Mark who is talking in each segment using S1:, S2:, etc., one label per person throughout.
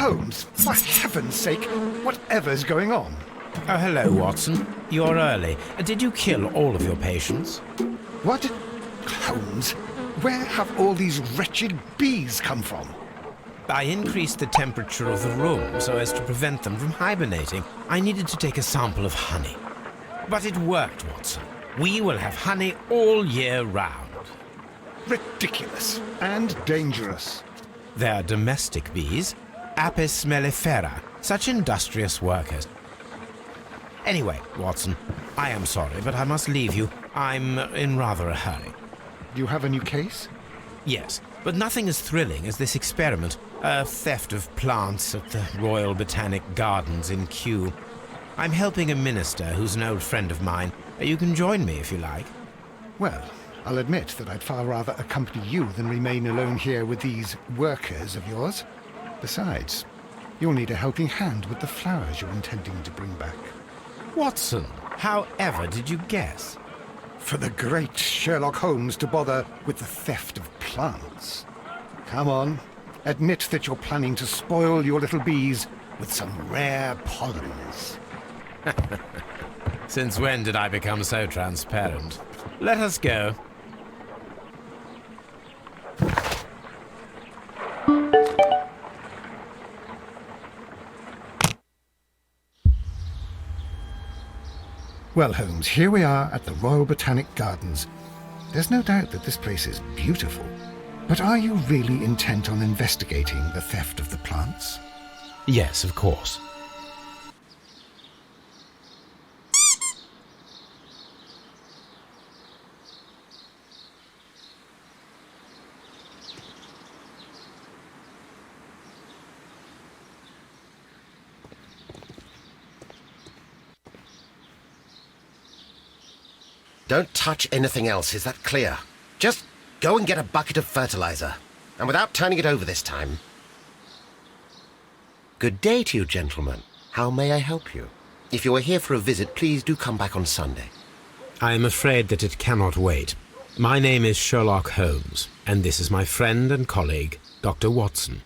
S1: Holmes, for heaven's sake, whatever's going on?
S2: Oh, hello, Watson. You're early. Did you kill all of your patients?
S1: What? Holmes, where have all these wretched bees come from?
S2: I increased the temperature of the room so as to prevent them from hibernating. I needed to take a sample of honey. But it worked, Watson. We will have honey all year round.
S1: Ridiculous and dangerous.
S2: They're domestic bees, Apis mellifera, such industrious workers. Anyway, Watson, I am sorry, but I must leave you. I'm in rather a hurry.
S1: You have a new case?
S2: Yes, but nothing as thrilling as this experiment. A theft of plants at the Royal Botanic Gardens in Kew. I'm helping a minister who's an old friend of mine. You can join me if you like.
S1: Well, I'll admit that I'd far rather accompany you than remain alone here with these workers of yours. Besides, you'll need a helping hand with the flowers you're intending to bring back.
S2: Watson, however did you guess?
S1: For the great Sherlock Holmes to bother with the theft of plants. Come on, admit that you're planning to spoil your little bees with some rare pollens.
S2: Since when did I become so transparent? Let us go.
S1: Well, Holmes, here we are at the Royal Botanic Gardens. There's no doubt that this place is beautiful. But are you really intent on investigating the theft of the plants?
S2: Yes, of course.
S3: Don't touch anything else, is that clear? Just go and get a bucket of fertilizer, and without turning it over this time. Good day to you, gentlemen. How may I help you? If you are here for a visit, please do come back on Sunday.
S2: I am afraid that it cannot wait. My name is Sherlock Holmes, and this is my friend and colleague, Dr. Watson.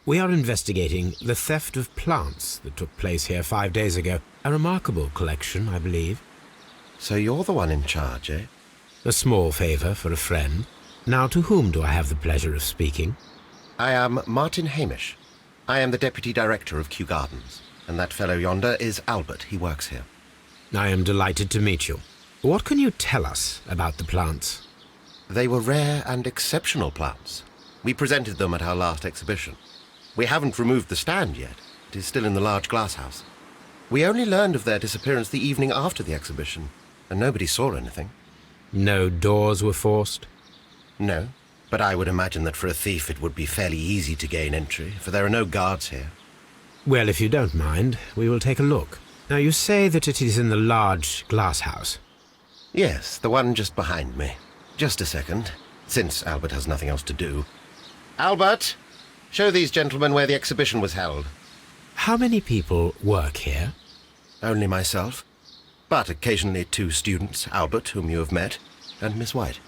S2: We are investigating the theft of plants that took place here 5 days ago. A remarkable collection, I believe.
S3: So you're the one in charge, eh?
S2: A small favour for a friend. Now, to whom do I have the pleasure of speaking?
S3: I am Martin Hamish. I am the Deputy Director of Kew Gardens, and that fellow yonder is Albert. He works here.
S2: I am delighted to meet you. What can you tell us about the plants?
S3: They were rare and exceptional plants. We presented them at our last exhibition. We haven't removed the stand yet. It is still in the large glass house. We only learned of their disappearance the evening after the exhibition, and nobody saw anything.
S2: No doors were forced?
S3: No, but I would imagine that for a thief it would be fairly easy to gain entry, for there are no guards here.
S2: Well, if you don't mind, we will take a look. Now, you say that it is in the large glass house.
S3: Yes, the one just behind me. Just a second, since Albert has nothing else to do. Albert, show these gentlemen where the exhibition was held.
S2: How many people work here?
S3: Only myself, but occasionally 2 students, Albert, whom you have met, and Miss White.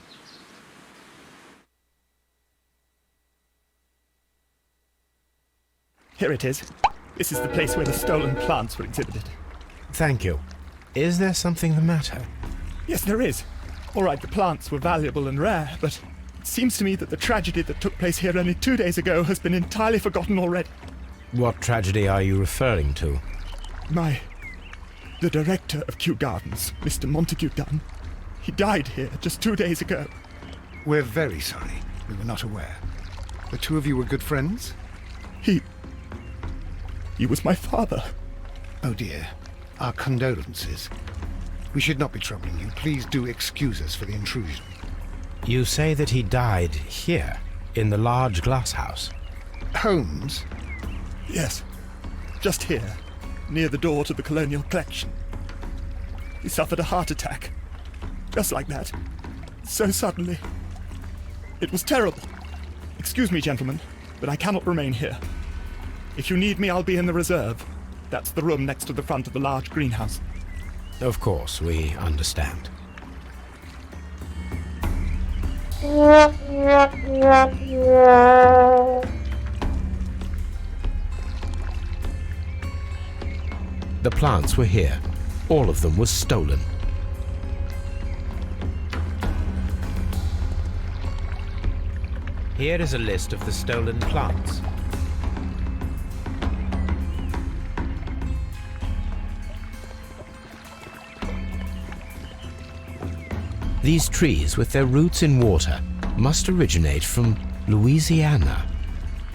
S4: Here it is. This is the place where the stolen plants were exhibited.
S2: Thank you. Is there something the matter?
S4: Yes, there is. All right, the plants were valuable and rare, but it seems to me that the tragedy that took place here only 2 days ago has been entirely forgotten already.
S2: What tragedy are you referring to?
S4: The director of Kew Gardens, Mr. Montague Dunn, he died here just 2 days ago.
S1: We're very sorry. We were not aware. The two of you were good friends?
S4: He was my father.
S1: Oh dear. Our condolences. We should not be troubling you. Please do excuse us for the intrusion.
S2: You say that he died here, in the large glass house?
S1: Holmes?
S4: Yes, just here, near the door to the colonial collection. He suffered a heart attack. Just like that. So suddenly. It was terrible. Excuse me, gentlemen, but I cannot remain here. If you need me, I'll be in the reserve. That's the room next to the front of the large greenhouse.
S2: Of course, we understand. The plants were here. All of them were stolen. Here is a list of the stolen plants. These trees, with their roots in water, must originate from Louisiana.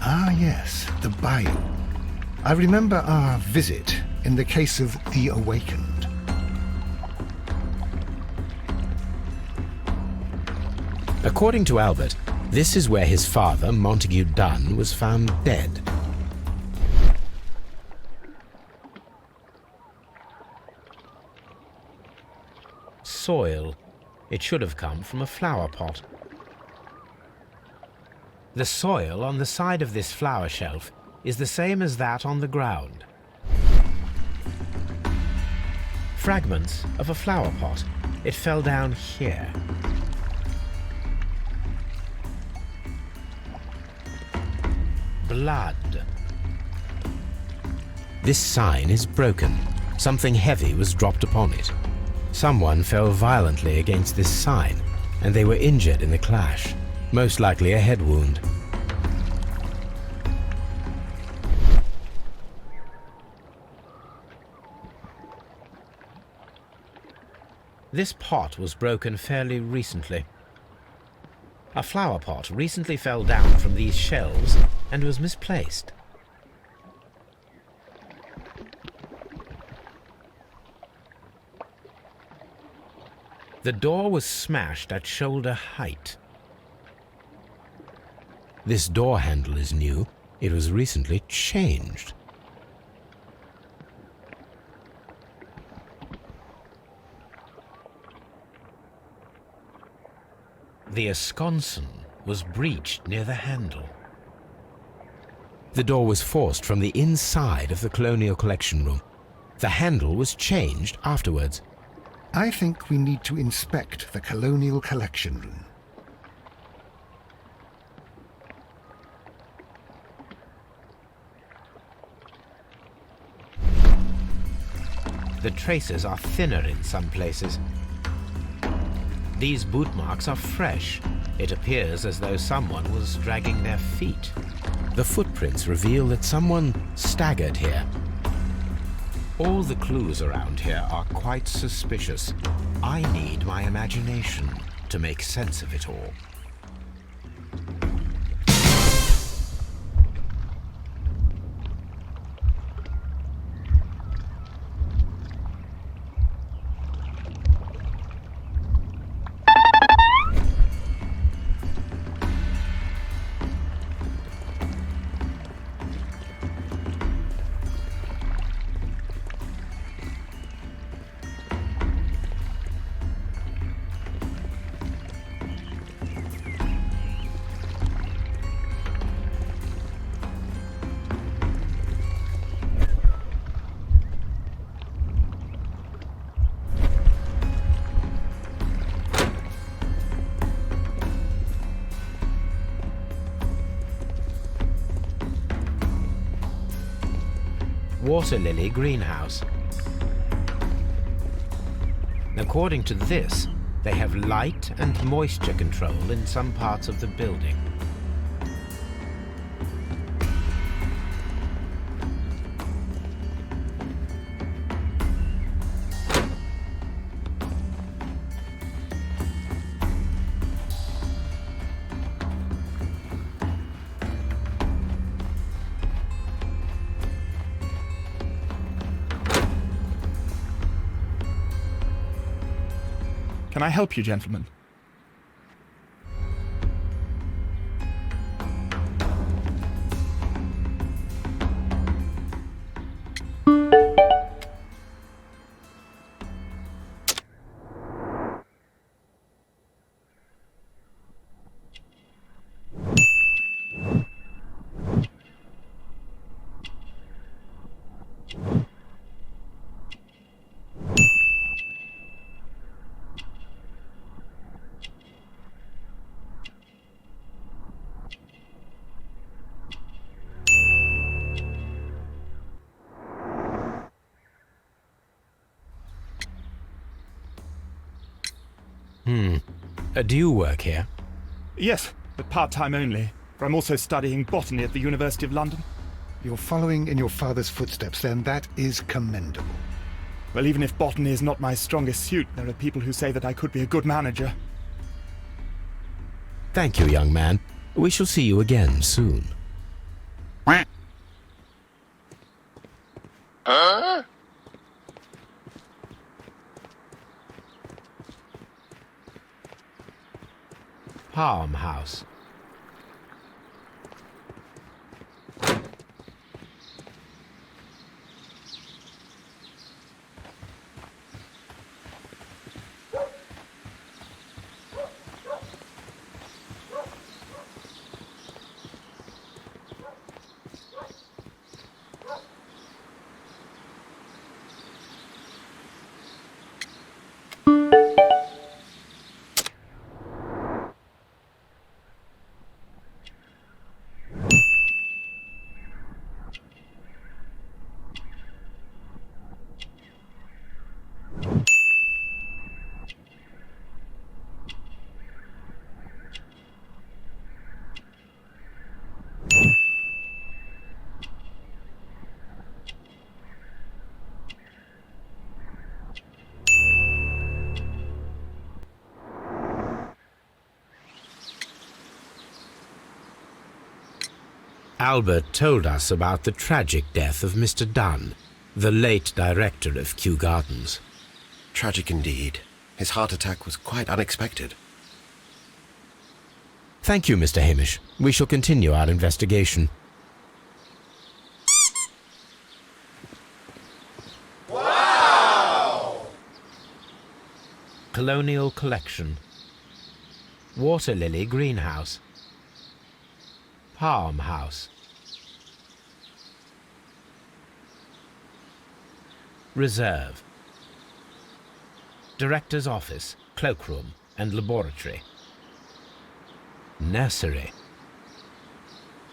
S1: Ah, yes, the bayou. I remember our visit in the case of The Awakened.
S2: According to Albert, this is where his father, Montague Dunn, was found dead. Soil. It should have come from a flower pot. The soil on the side of this flower shelf is the same as that on the ground. Fragments of a flower pot. It fell down here. Blood. This sign is broken. Something heavy was dropped upon it. Someone fell violently against this sign, and they were injured in the clash, most likely a head wound. This pot was broken fairly recently. A flower pot recently fell down from these shelves and was misplaced. The door was smashed at shoulder height. This door handle is new. It was recently changed. The esconson was breached near the handle. The door was forced from the inside of the Colonial Collection Room. The handle was changed afterwards.
S1: I think we need to inspect the Colonial Collection Room.
S2: The traces are thinner in some places. These boot marks are fresh. It appears as though someone was dragging their feet. The footprints reveal that someone staggered here. All the clues around here are quite suspicious. I need my imagination to make sense of it all. Water lily greenhouse. According to this, they have light and moisture control in some parts of the building.
S4: Can I help you, gentlemen?
S2: Do you work here?
S4: Yes, but part-time only, for I'm also studying botany at the University of London.
S1: You're following in your father's footsteps, then. That is commendable.
S4: Well, even if botany is not my strongest suit, there are people who say that I could be a good manager.
S2: Thank you, young man. We shall see you again soon. Farmhouse. Albert told us about the tragic death of Mr. Dunn, the late director of Kew Gardens.
S3: Tragic indeed. His heart attack was quite unexpected.
S2: Thank you, Mr. Hamish. We shall continue our investigation. Wow! Colonial Collection. Water Lily Greenhouse. Palm House. Reserve. Director's Office, Cloakroom and Laboratory. Nursery.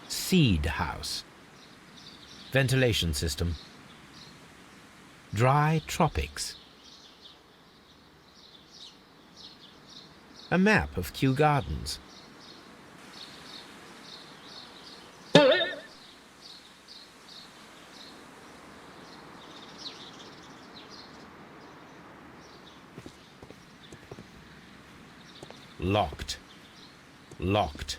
S2: Seed House. Ventilation System. Dry Tropics. A map of Kew Gardens. Locked. Locked.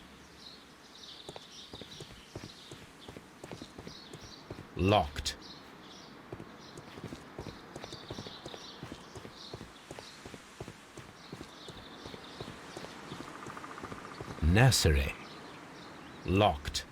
S2: Locked. Nursery. Locked.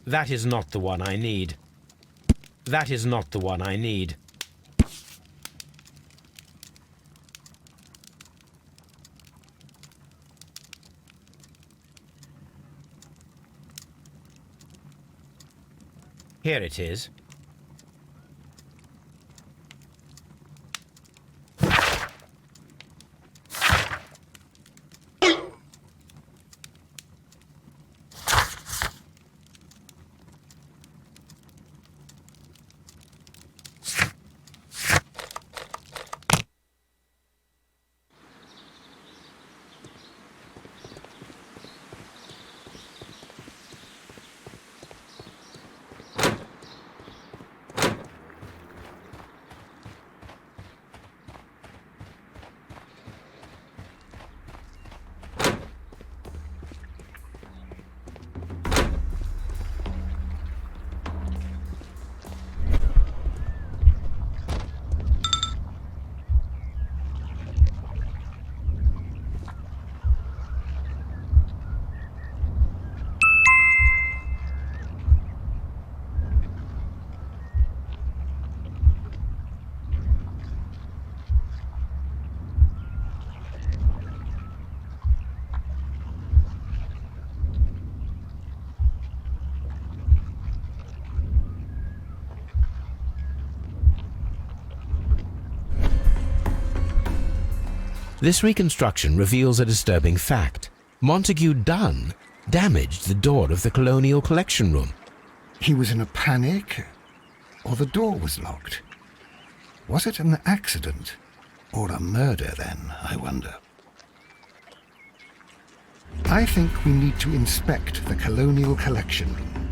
S2: That is not the one I need. That is not the one I need. Here it is. This reconstruction reveals a disturbing fact. Montague Dunn damaged the door of the Colonial Collection Room.
S1: He was in a panic, or the door was locked? Was it an accident, or a murder then, I wonder? I think we need to inspect the Colonial Collection Room.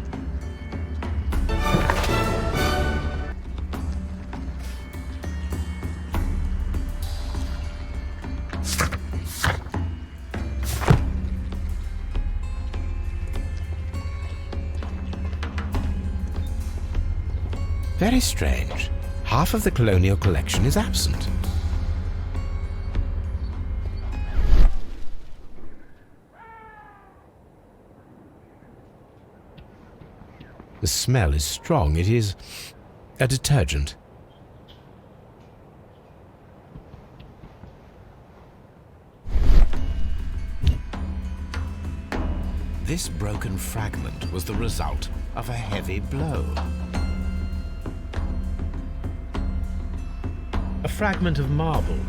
S2: Very strange. Half of the colonial collection is absent. The smell is strong. It is a detergent. This broken fragment was the result of a heavy blow. A fragment of marble,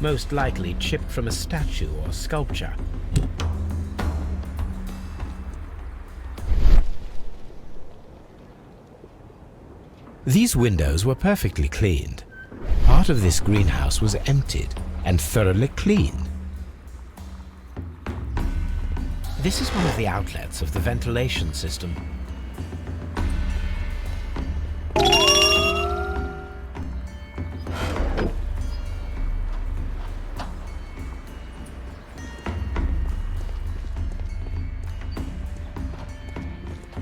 S2: most likely chipped from a statue or sculpture. These windows were perfectly cleaned. Part of this greenhouse was emptied and thoroughly cleaned. This is one of the outlets of the ventilation system.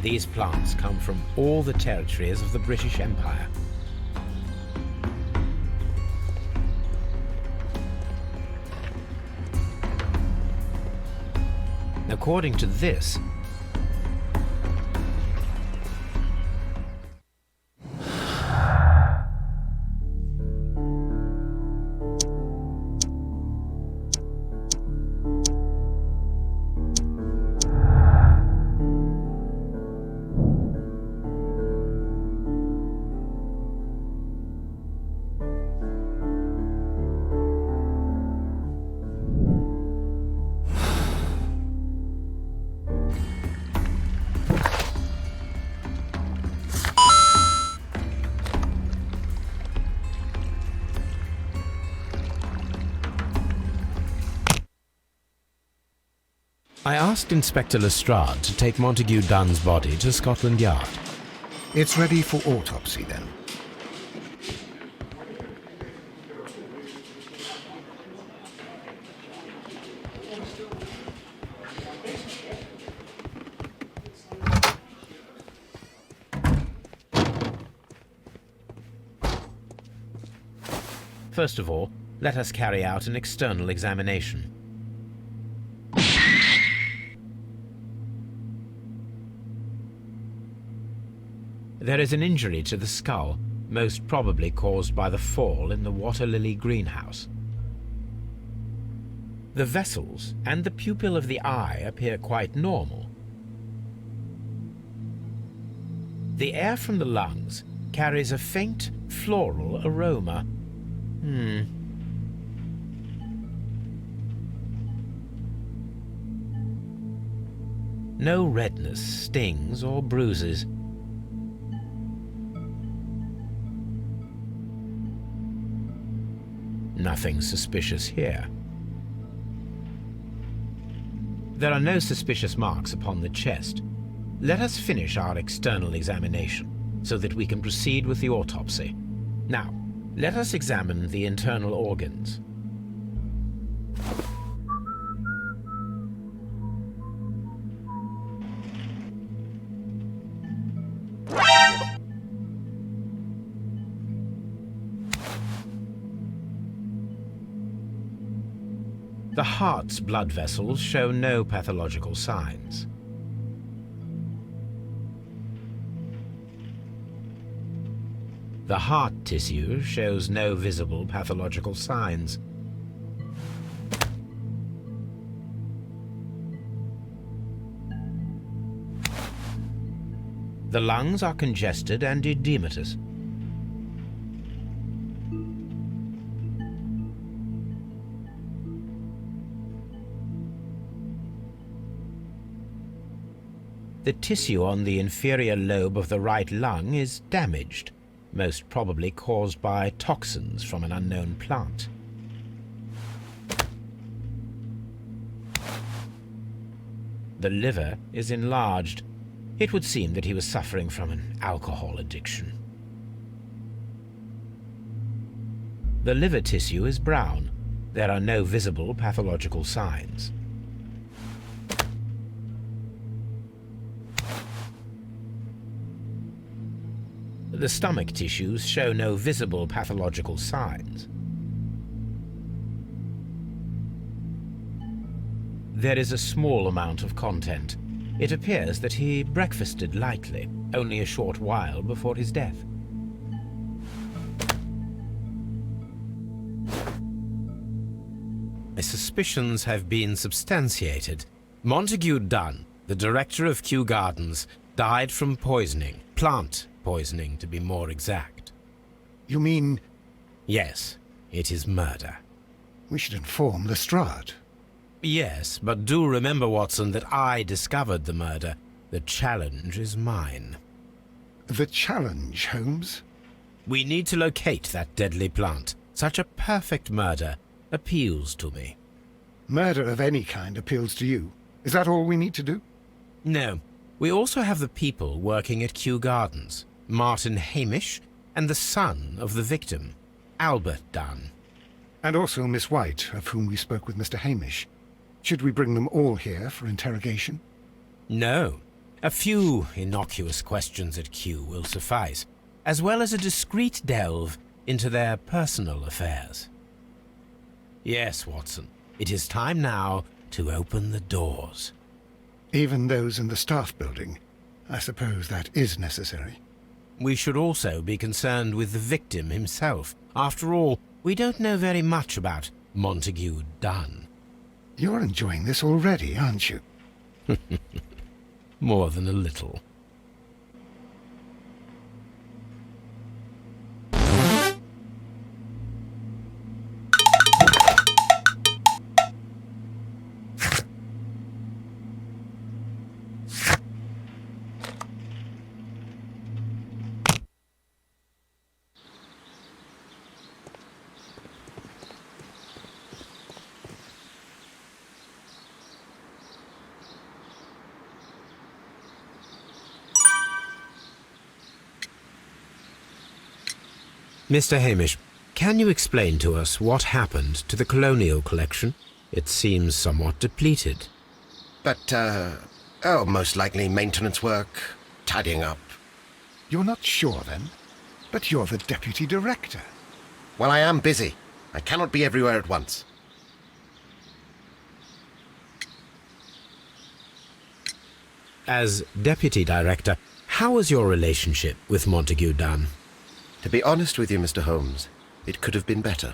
S2: These plants come from all the territories of the British Empire. According to this, I asked Inspector Lestrade to take Montague Dunn's body to Scotland Yard.
S1: It's ready for autopsy then.
S2: First of all, let us carry out an external examination. There is an injury to the skull, most probably caused by the fall in the water lily greenhouse. The vessels and the pupil of the eye appear quite normal. The air from the lungs carries a faint floral aroma. No redness, stings, or bruises. Nothing suspicious here. There are no suspicious marks upon the chest. Let us finish our external examination so that we can proceed with the autopsy. Now, let us examine the internal organs. The heart's blood vessels show no pathological signs. The heart tissue shows no visible pathological signs. The lungs are congested and edematous. The tissue on the inferior lobe of the right lung is damaged, most probably caused by toxins from an unknown plant. The liver is enlarged. It would seem that he was suffering from an alcohol addiction. The liver tissue is brown. There are no visible pathological signs. The stomach tissues show no visible pathological signs. There is a small amount of content. It appears that he breakfasted lightly, only a short while before his death. My suspicions have been substantiated. Montague Dunn, the director of Kew Gardens, died from poisoning, plant poisoning to be more exact.
S1: You mean
S2: Yes, it is murder.
S1: we should inform Lestrade?
S2: Yes, but do remember, Watson, that I discovered the murder. The challenge is mine.
S1: The challenge, Holmes?
S2: We need to locate that deadly plant. Such a perfect murder appeals to me.
S1: Murder of any kind appeals to you. Is that all we need to do?
S2: No, we also have the people working at Kew Gardens. Martin Hamish and the son of the victim, Albert Dunn.
S1: And also Miss White, of whom we spoke with Mr. Hamish. Should we bring them all here for interrogation?
S2: No, a few innocuous questions at Kew will suffice, as well as a discreet delve into their personal affairs. Yes, Watson, it is time now to open the doors.
S1: Even those in the staff building? I suppose that is necessary.
S2: We should also be concerned with the victim himself. After all, we don't know very much about Montague Dunn.
S1: You're enjoying this already, aren't you?
S2: More than a little. Mr. Hamish, can you explain to us what happened to the colonial collection? It seems somewhat depleted.
S3: But, most likely maintenance work, tidying up.
S1: You're not sure, then? But you're the deputy director.
S3: Well, I am busy. I cannot be everywhere at once.
S2: As deputy director, How was your relationship with Montague Dunn?
S3: To be honest with you, Mr. Holmes, it could have been better.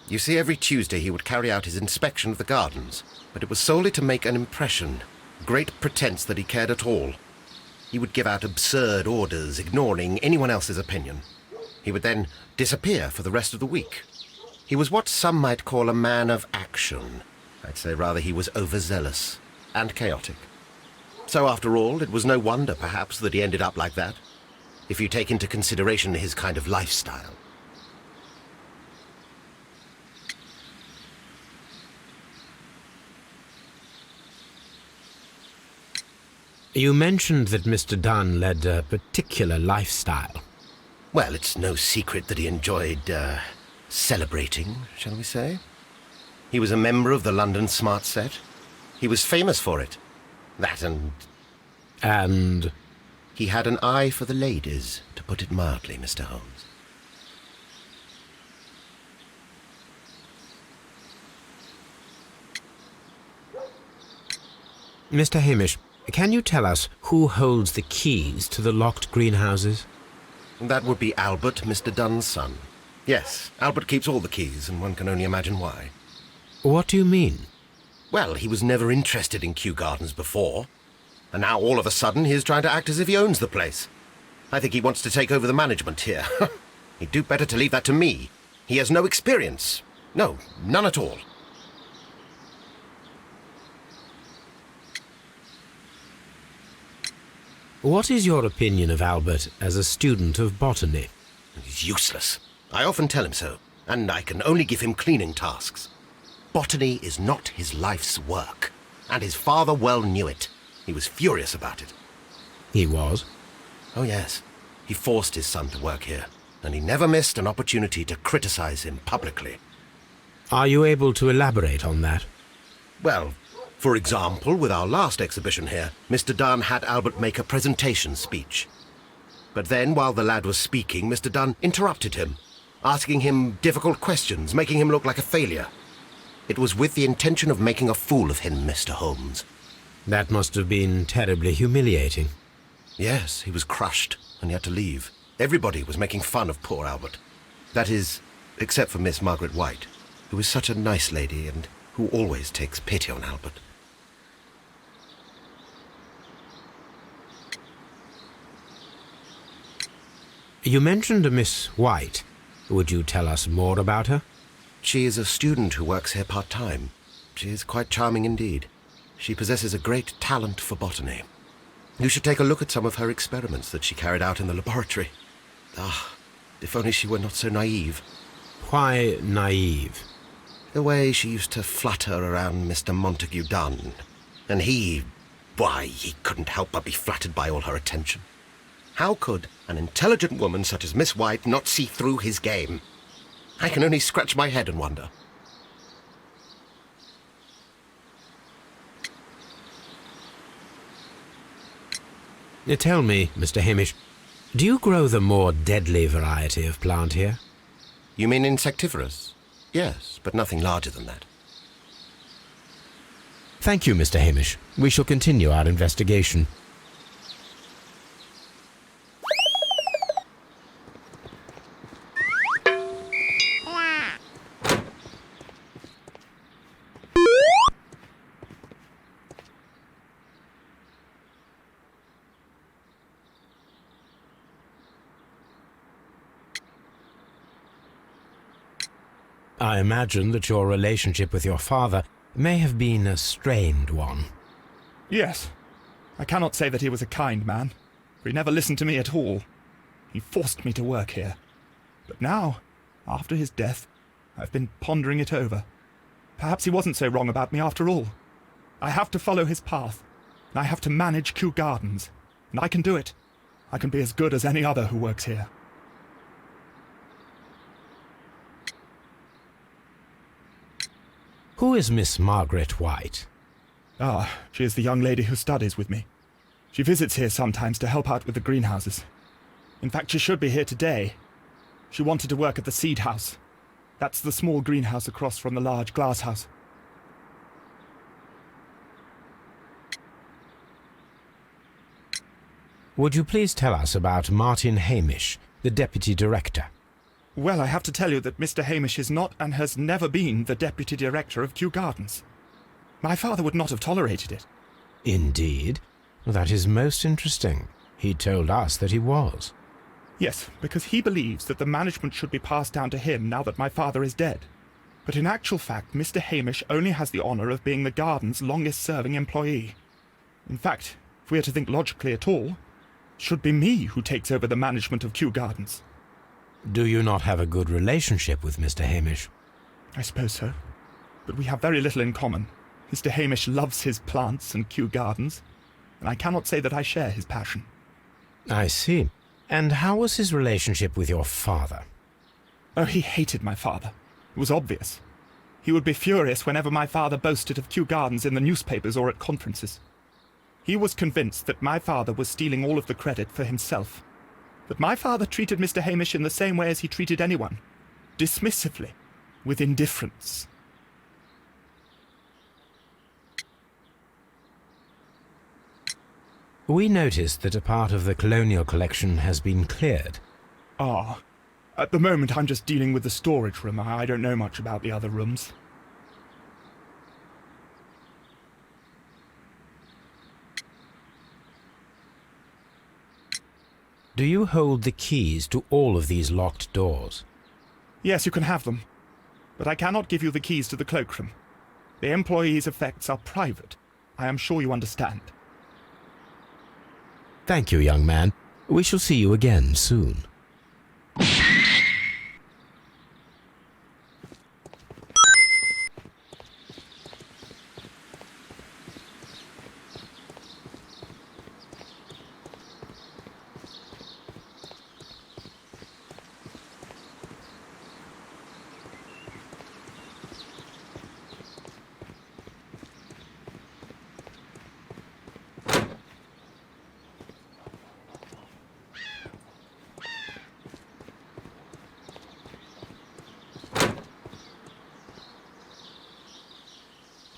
S3: You see, every Tuesday he would carry out his inspection of the gardens, but it was solely to make an impression, great pretense that he cared at all. He would give out absurd orders, ignoring anyone else's opinion. He would then disappear for the rest of the week. He was what some might call a man of action. I'd say rather he was overzealous and chaotic. So after all, it was no wonder, perhaps, that he ended up like that, if you take into consideration his kind of lifestyle.
S2: You mentioned that Mr. Dunn led a particular lifestyle.
S3: Well, it's no secret that he enjoyed, celebrating, shall we say. He was a member of the London Smart Set. He was famous for it. That and...
S2: And...
S3: He had an eye for the ladies, to put it mildly, Mr. Holmes.
S2: Mr. Hamish, can you tell us who holds the keys to the locked greenhouses?
S3: That would be Albert, Mr. Dunn's son. Yes, Albert keeps all the keys, and one can only imagine why.
S2: What do you mean?
S3: Well, he was never interested in Kew Gardens before. And now, all of a sudden, he's trying to act as if he owns the place. I think he wants to take over the management here. He'd do better to leave that to me. He has no experience. No, none at all.
S2: What is your opinion of Albert as a student of botany?
S3: He's useless. I often tell him so, and I can only give him cleaning tasks. Botany is not his life's work, and his father well knew it. He was furious about it.
S2: He was?
S3: Oh, yes. He forced his son to work here, and he never missed an opportunity to criticize him publicly.
S2: Are you able to elaborate on that?
S3: Well, for example, with our last exhibition here, Mr. Dunn had Albert make a presentation speech. But then, while the lad was speaking, Mr. Dunn interrupted him, asking him difficult questions, making him look like a failure. It was with the intention of making a fool of him, Mr. Holmes.
S2: That must have been terribly humiliating.
S3: Yes, he was crushed, and he had to leave. Everybody was making fun of poor Albert. That is, except for Miss Margaret White, who is such a nice lady and who always takes pity on Albert.
S2: You mentioned a Miss White. Would you tell us more about her?
S3: She is a student who works here part-time. She is quite charming indeed. She possesses a great talent for botany. You should take a look at some of her experiments that she carried out in the laboratory. Ah, if only she were not so naive.
S2: Why naive?
S3: The way she used to flutter around Mr. Montague Dunn. And why, he couldn't help but be flattered by all her attention. How could an intelligent woman such as Miss White not see through his game? I can only scratch my head and wonder.
S2: Tell me, Mr. Hamish, do you grow the more deadly variety of plant here?
S3: You mean insectivorous? Yes, but nothing larger than that.
S2: Thank you, Mr. Hamish. We shall continue our investigation. I imagine that your relationship with your father may have been a strained one.
S4: Yes. I cannot say that he was a kind man, for he never listened to me at all. He forced me to work here. But now, after his death, I've been pondering it over. Perhaps he wasn't so wrong about me after all. I have to follow his path, and I have to manage Kew Gardens, and I can do it. I can be as good as any other who works here.
S2: Who is Miss Margaret White?
S4: Ah, she is the young lady who studies with me. She visits here sometimes to help out with the greenhouses. In fact, she should be here today. She wanted to work at the seed house. That's the small greenhouse across from the large glass house.
S2: Would you please tell us about Martin Hamish, the Deputy Director?
S4: Well, I have to tell you that Mr. Hamish is not and has never been the Deputy Director of Kew Gardens. My father would not have tolerated it.
S2: Indeed? That is most interesting. He told us that he was.
S4: Yes, because he believes that the management should be passed down to him now that my father is dead. But in actual fact, Mr. Hamish only has the honour of being the garden's longest-serving employee. In fact, if we are to think logically at all, it should be me who takes over the management of Kew Gardens.
S2: Do you not have a good relationship with Mr. Hamish?
S4: I suppose so. But we have very little in common. Mr. Hamish loves his plants and Kew Gardens, and I cannot say that I share his passion.
S2: I see. And how was his relationship with your father?
S4: Oh, he hated my father. It was obvious. He would be furious whenever my father boasted of Kew Gardens in the newspapers or at conferences. He was convinced that my father was stealing all of the credit for himself. That my father treated Mr. Hamish in the same way as he treated anyone, dismissively, with indifference.
S2: We noticed that a part of the colonial collection has been cleared.
S4: Ah, at the moment I'm just dealing with the storage room. I don't know much about the other rooms.
S2: Do you hold the keys to all of these locked doors?
S4: Yes, you can have them. But I cannot give you the keys to the cloakroom. The employees' effects are private. I am sure you understand.
S2: Thank you, young man. We shall see you again soon.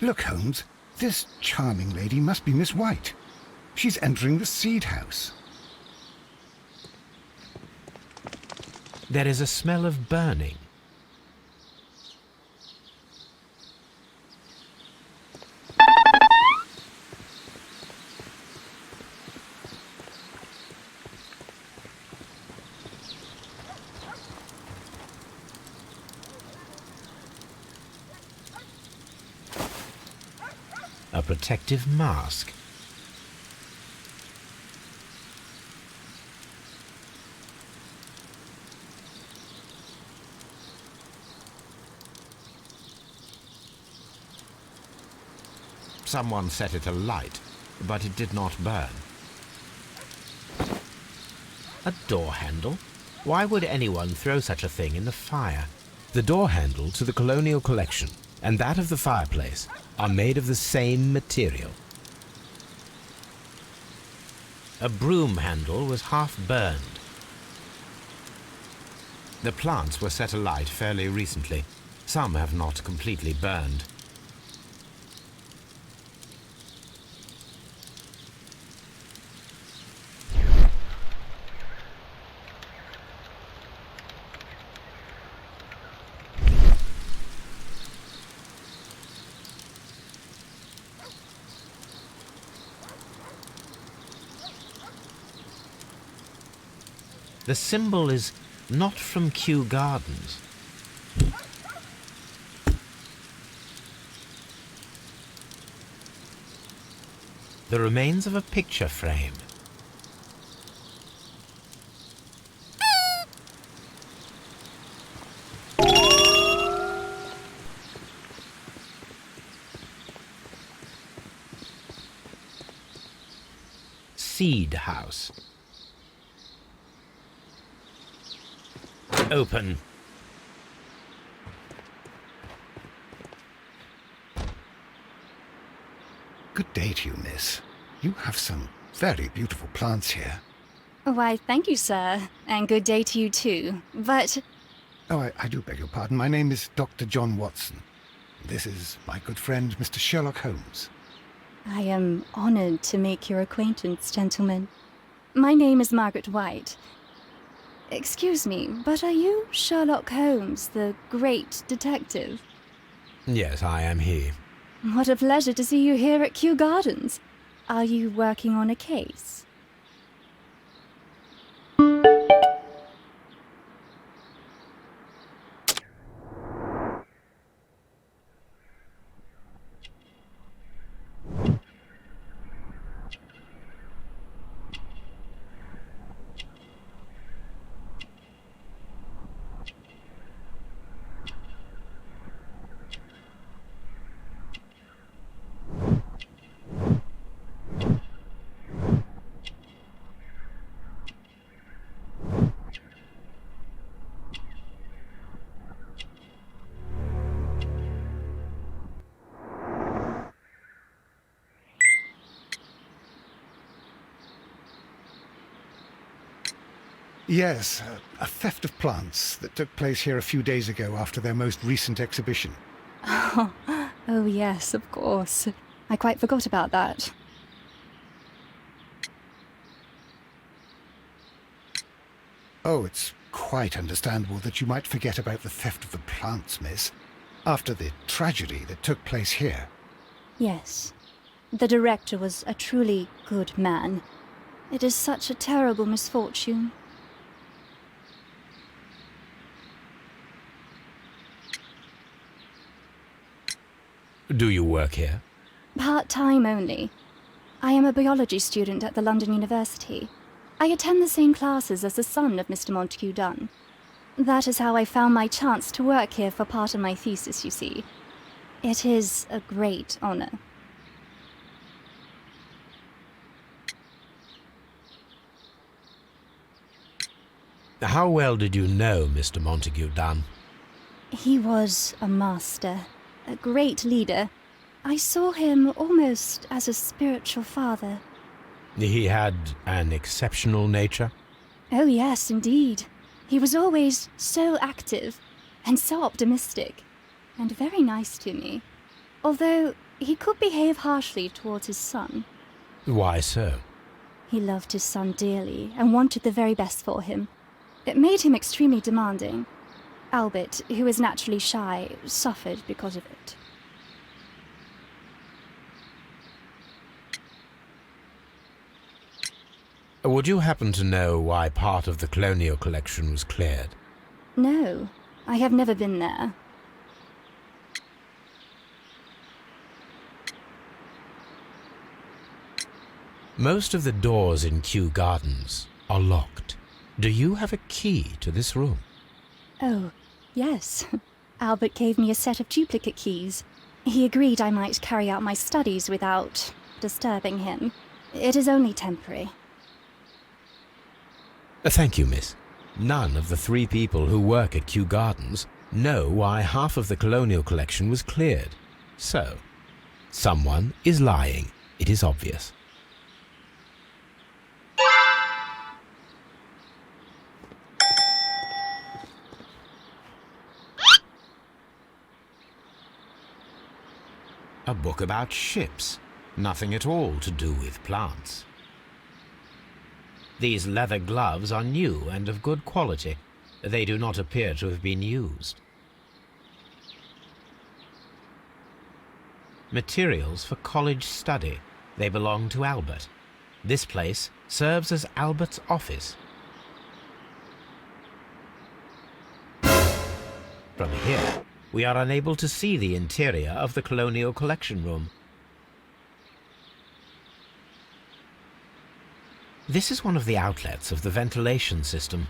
S1: Look, Holmes, this charming lady must be Miss White. She's entering the seed house.
S2: There is a smell of burning. A protective mask. Someone set it alight, but it did not burn. A door handle? Why would anyone throw such a thing in the fire? The door handle to the colonial collection and that of the fireplace are made of the same material. A broom handle was half burned. The plants were set alight fairly recently. Some have not completely burned. The symbol is not from Kew Gardens. The remains of a picture frame. Seed house. Open.
S1: Good day to you, miss. You have some very beautiful plants here.
S5: Why, thank you, sir. And good day to you, too. But...
S1: Oh, I do beg your pardon. My name is Dr. John Watson. This is my good friend, Mr. Sherlock Holmes.
S5: I am honored to make your acquaintance, gentlemen. My name is Margaret White. Excuse me, but are you Sherlock Holmes, the great detective?
S2: Yes, I am he.
S5: What a pleasure to see you here at Kew Gardens. Are you working on a case?
S1: Yes, a theft of plants that took place here a few days ago after their most recent exhibition.
S5: Oh yes, of course. I quite forgot about that.
S1: Oh, it's quite understandable that you might forget about the theft of the plants, miss, after the tragedy that took place here.
S5: Yes. The director was a truly good man. It is such a terrible misfortune.
S2: Do you work here?
S5: Part-time only. I am a biology student at the London University. I attend the same classes as the son of Mr. Montague Dunn. That is how I found my chance to work here for part of my thesis, you see. It is a great honour.
S2: How well did you know Mr. Montague Dunn?
S5: He was a master, a great leader. I saw him almost as a spiritual father.
S2: He had an exceptional nature?
S5: Oh yes, indeed. He was always so active and so optimistic, and very nice to me. Although he could behave harshly towards his son.
S2: Why so?
S5: He loved his son dearly and wanted the very best for him. It made him extremely demanding. Albert, who is naturally shy, suffered because of it.
S2: Would you happen to know why part of the colonial collection was cleared?
S5: No, I have never been there.
S2: Most of the doors in Kew Gardens are locked. Do you have a key to this room?
S5: Oh, yes. Albert gave me a set of duplicate keys. He agreed I might carry out my studies without disturbing him. It is only temporary.
S2: Thank you, miss. None of the 3 people who work at Kew Gardens know why half of the colonial collection was cleared. So, someone is lying. It is obvious. A book about ships. Nothing at all to do with plants. These leather gloves are new and of good quality. They do not appear to have been used. Materials for college study. They belong to Albert. This place serves as Albert's office. From here, we are unable to see the interior of the colonial collection room. This is one of the outlets of the ventilation system.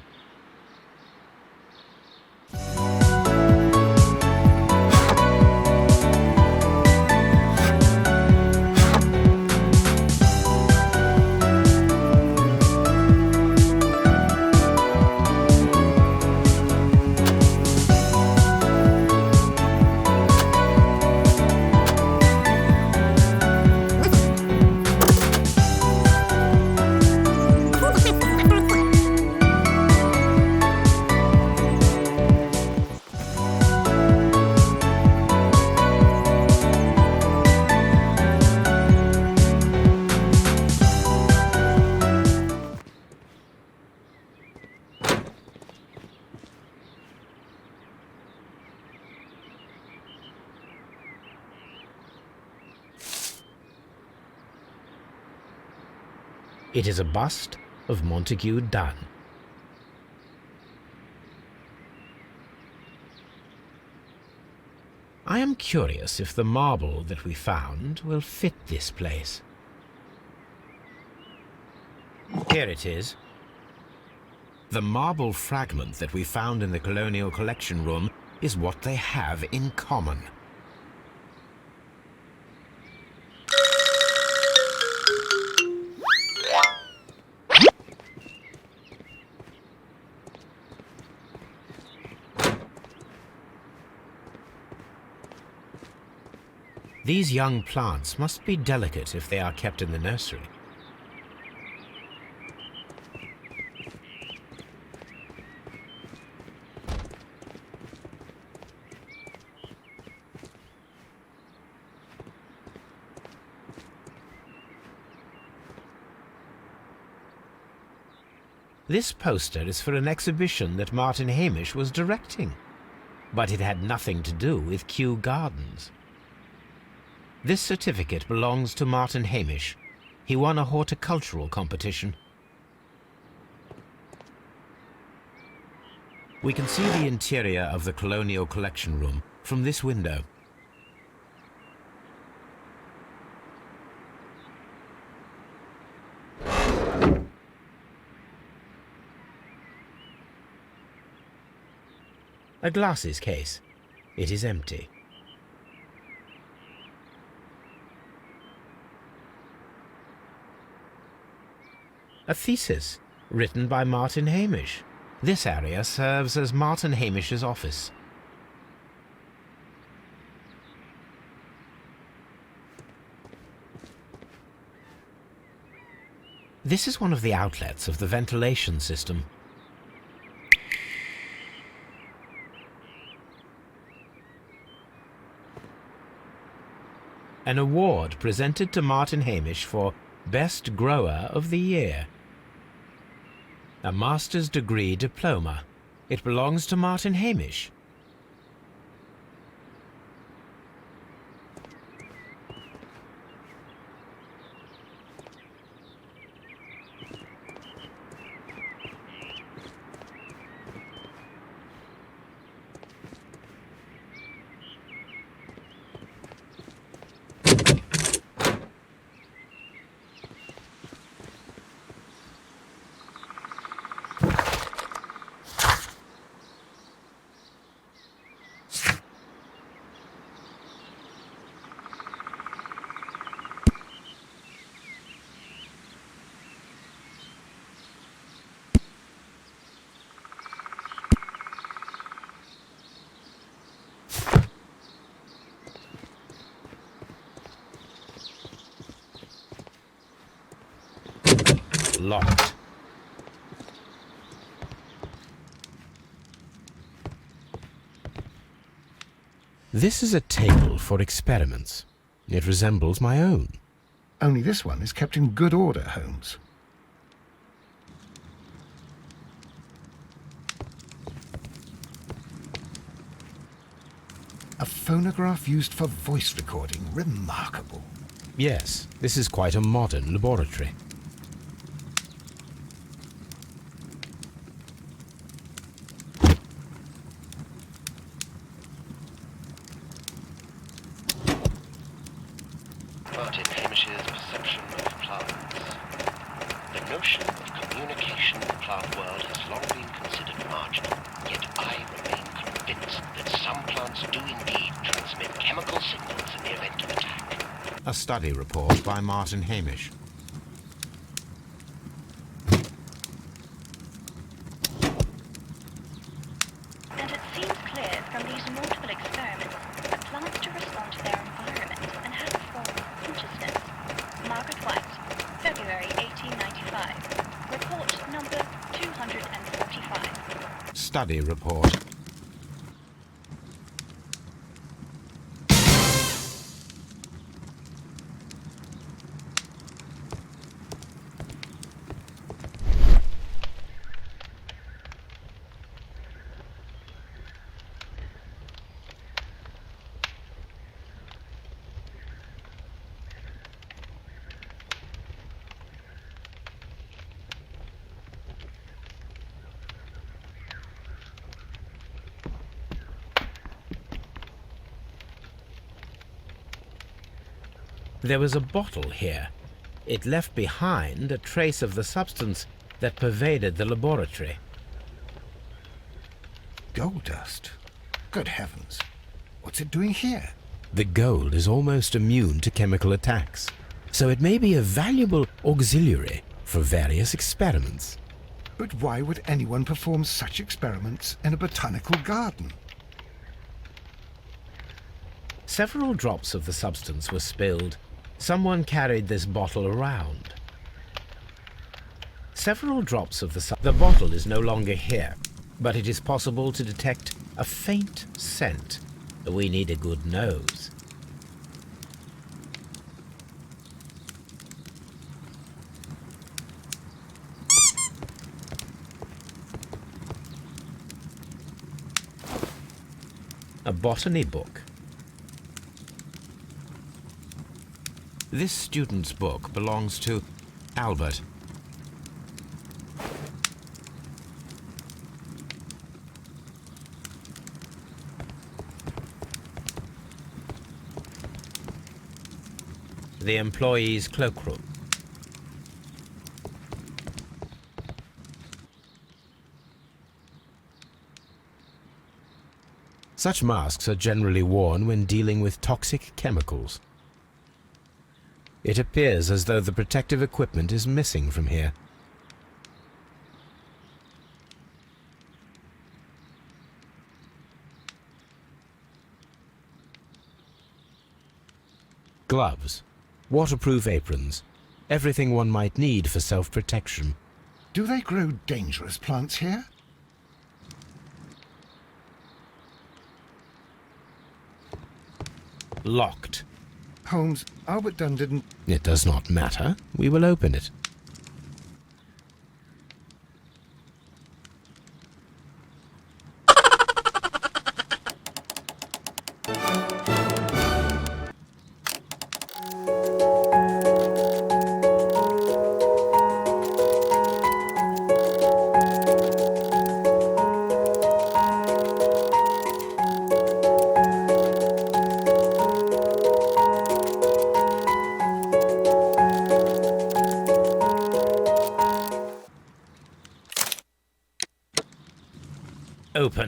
S2: It is a bust of Montague Dunn. I am curious if the marble that we found will fit this place. Here it is. The marble fragment that we found in the Colonial Collection Room is what they have in common. These young plants must be delicate if they are kept in the nursery. This poster is for an exhibition that Martin Hamish was directing, but it had nothing to do with Kew Gardens. This certificate belongs to Martin Hamish. He won a horticultural competition. We can see the interior of the Colonial Collection Room from this window. A glasses case. It is empty. A thesis written by Martin Hamish. This area serves as Martin Hamish's office. This is one of the outlets of the ventilation system. An award presented to Martin Hamish for Best Grower of the Year. A master's degree diploma. It belongs to Martin Hamish. Locked. This is a table for experiments. It resembles my own.
S1: Only this one is kept in good order, Holmes. A phonograph used for voice recording. Remarkable.
S2: Yes, this is quite a modern laboratory.
S3: Martin Hamish's perception of plants. The notion of communication in the plant world has long been considered marginal, yet I remain convinced that some plants do indeed transmit chemical signals in the event of attack.
S2: A study report by Martin Hamish.
S6: And it seems clear from these multiple experiments that plants do respond to their environment and have a form of consciousness. Margaret White, February 1895. Report number 245.
S2: Study report. There was a bottle here. It left behind a trace of the substance that pervaded the laboratory.
S1: Gold dust? Good heavens. What's it doing here?
S2: The gold is almost immune to chemical attacks, so it may be a valuable auxiliary for various experiments.
S1: But why would anyone perform such experiments in a botanical garden?
S2: Several drops of the substance were spilled. Someone carried this bottle around. Several drops of the bottle is no longer here, but it is possible to detect a faint scent. We need a good nose. A botany book. This student's book belongs to Albert. The employee's cloakroom. Such masks are generally worn when dealing with toxic chemicals. It appears as though the protective equipment is missing from here. Gloves, waterproof aprons, everything one might need for self-protection.
S1: Do they grow dangerous plants here?
S2: Locked.
S1: Holmes, Albert Dunn didn't...
S2: It does not matter. We will open it. Open.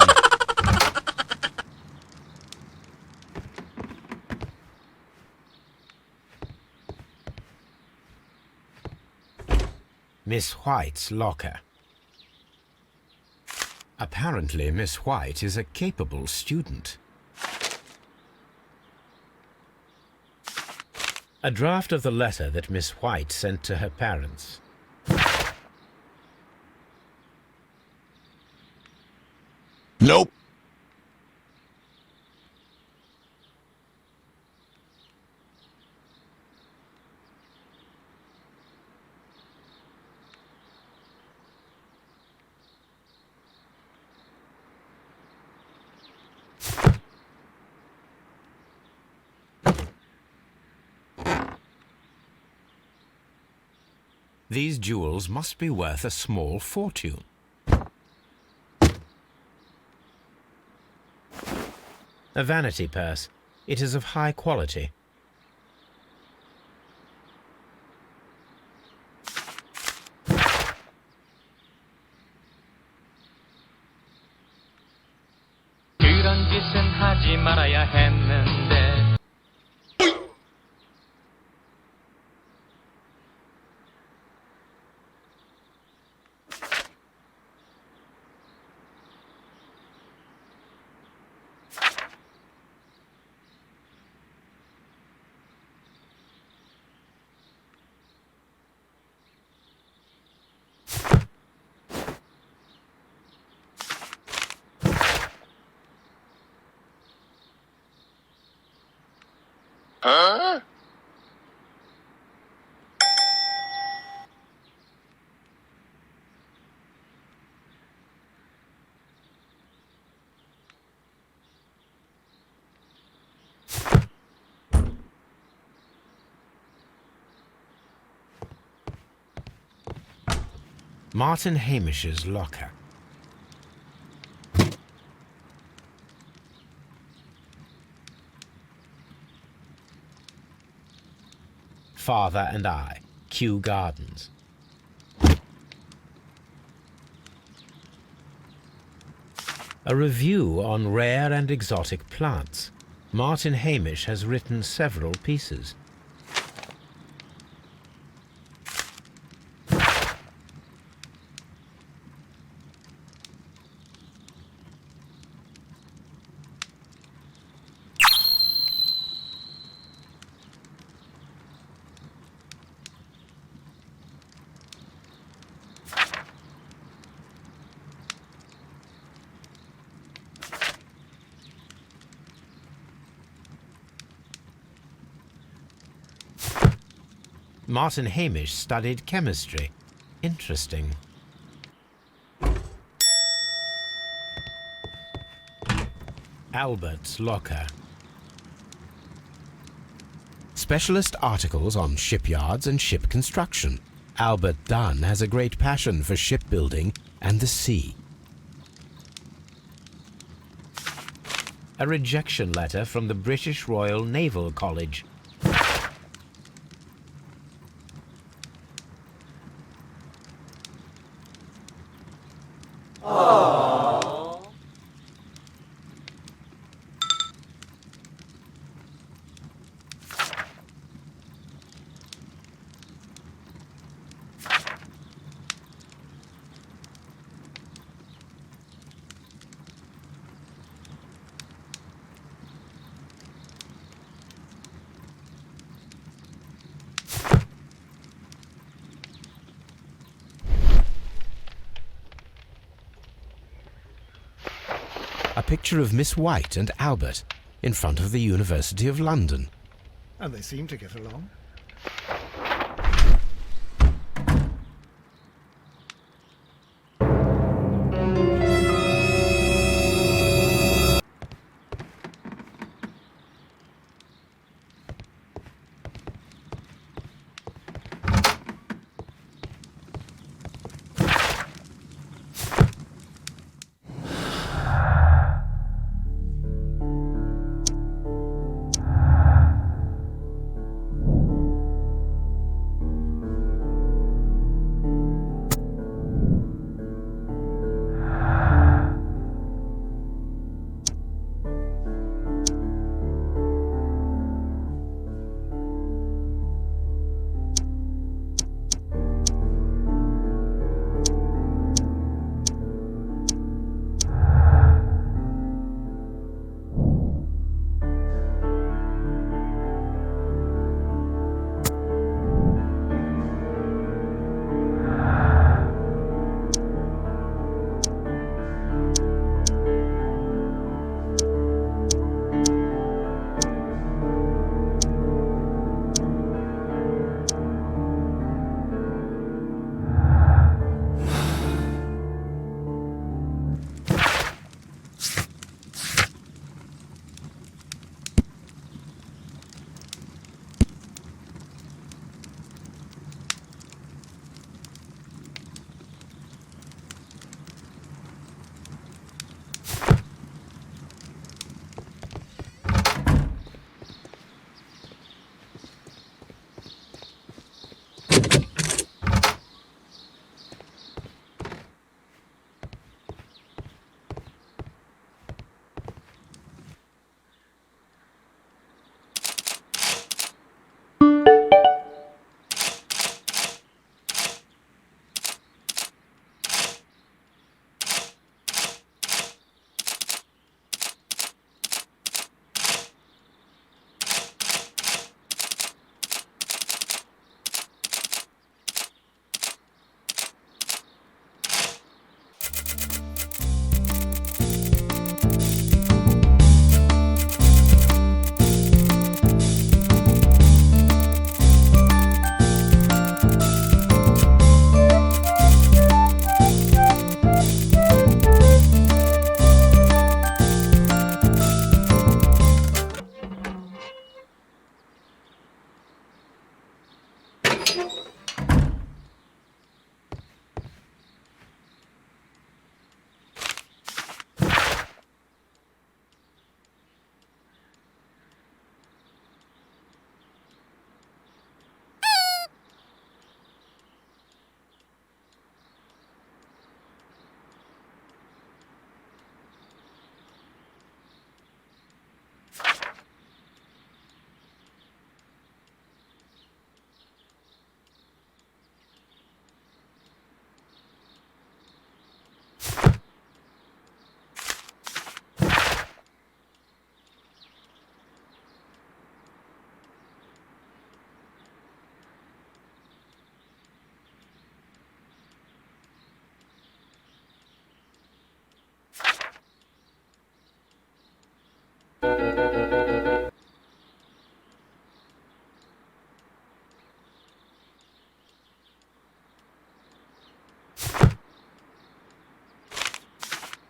S2: Miss White's locker. Apparently, Miss White is a capable student. A draft of the letter that Miss White sent to her parents.
S3: Nope.
S2: These jewels must be worth a small fortune. A vanity purse. It is of high quality.
S7: 그런 짓은 하지 말아야 했는데.
S2: Martin Hamish's locker. Father and I, Kew Gardens. A review on rare and exotic plants. Martin Hamish has written several pieces. Martin Hamish studied chemistry. Interesting. Albert's locker. Specialist articles on shipyards and ship construction. Albert Dunn has a great passion for shipbuilding and the sea. A rejection letter from the British Royal Naval College. A picture of Miss White and Albert in front of the University of London.
S1: And they seem to get along.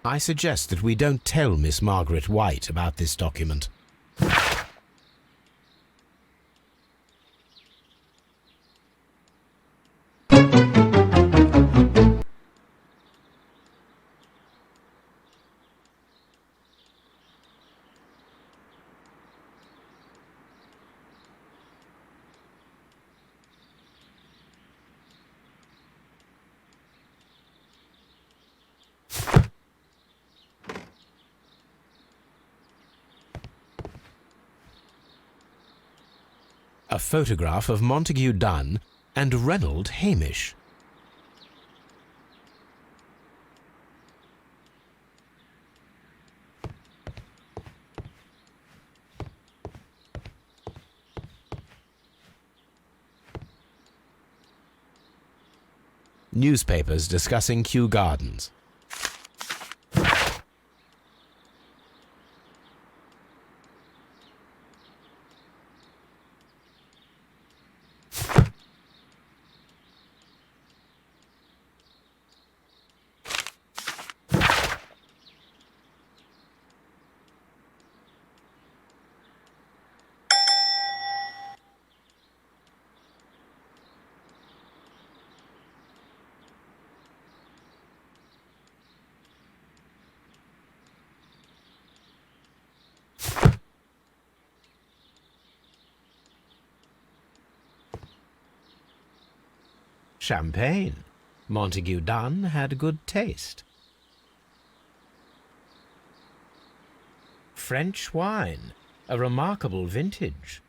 S2: I suggest that we don't tell Miss Margaret White about this document. A photograph of Montague Dunn and Reynold Hamish. Newspapers discussing Kew Gardens. Champagne. Montague Dunn had good taste. French wine, a remarkable vintage.